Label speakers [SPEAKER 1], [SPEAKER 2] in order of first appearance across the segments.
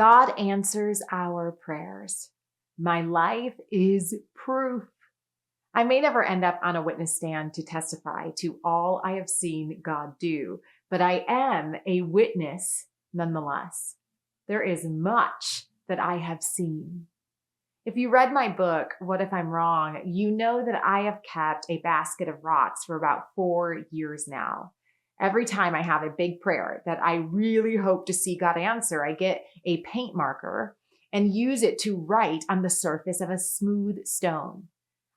[SPEAKER 1] God answers our prayers. My life is proof. I may never end up on a witness stand to testify to all I have seen God do, but I am a witness nonetheless. There is much that I have seen. If you read my book, What If I'm Wrong, you know that I have kept a basket of rocks for about 4 years now. Every time I have a big prayer that I really hope to see God answer, I get a paint marker and use it to write on the surface of a smooth stone.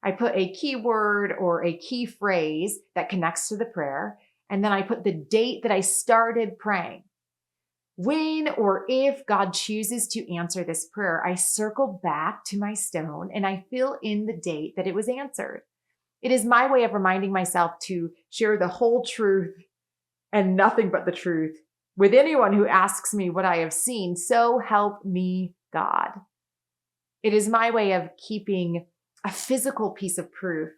[SPEAKER 1] I put a keyword or a key phrase that connects to the prayer, and then I put the date that I started praying. When or if God chooses to answer this prayer, I circle back to my stone and I fill in the date that it was answered. It is my way of reminding myself to share the whole truth and nothing but the truth with anyone who asks me what I have seen. So help me God. It is my way of keeping a physical piece of proof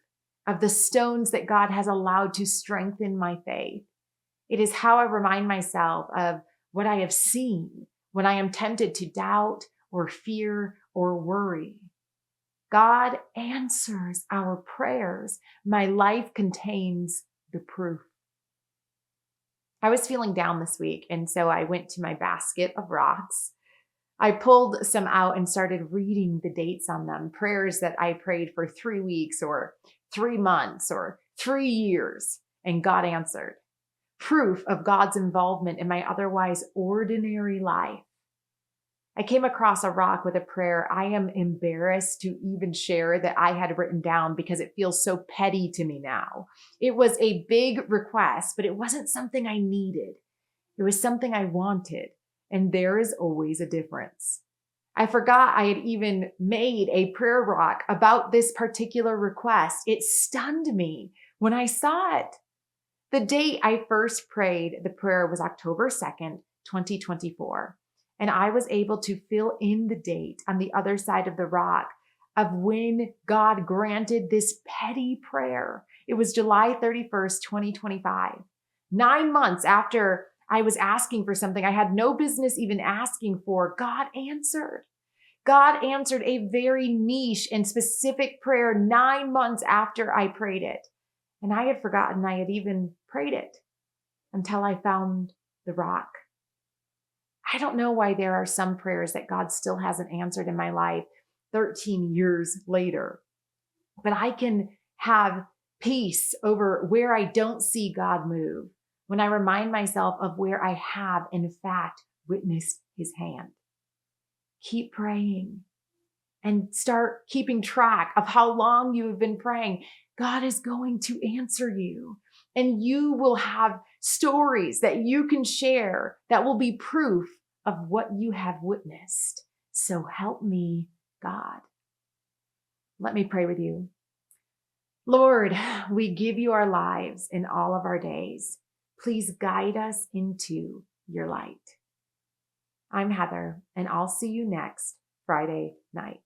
[SPEAKER 1] of the stones that God has allowed to strengthen my faith. It is how I remind myself of what I have seen when I am tempted to doubt or fear or worry. God answers our prayers. My life contains the proof. I was feeling down this week, and so I went to my basket of rocks. I pulled some out and started reading the dates on them, prayers that I prayed for 3 weeks or 3 months or 3 years, and God answered. Proof of God's involvement in my otherwise ordinary life. I came across a rock with a prayer I am embarrassed to even share that I had written down because it feels so petty to me now. It was a big request, but it wasn't something I needed. It was something I wanted, and there is always a difference. I forgot I had even made a prayer rock about this particular request. It stunned me when I saw it. The date I first prayed the prayer was October 2nd, 2024. And I was able to fill in the date on the other side of the rock of when God granted this petty prayer. It was July 31st, 2025. 9 months after I was asking for something I had no business even asking for, God answered. God answered a very niche and specific prayer 9 months after I prayed it. And I had forgotten I had even prayed it until I found the rock. I don't know why there are some prayers that God still hasn't answered in my life 13 years later, but I can have peace over where I don't see God move when I remind myself of where I have, in fact, witnessed his hand. Keep praying and start keeping track of how long you have been praying. God is going to answer you, and you will have stories that you can share that will be proof of what you have witnessed. So help me, God. Let me pray with you. Lord, we give you our lives in all of our days. Please guide us into your light. I'm Heather, and I'll see you next Friday night.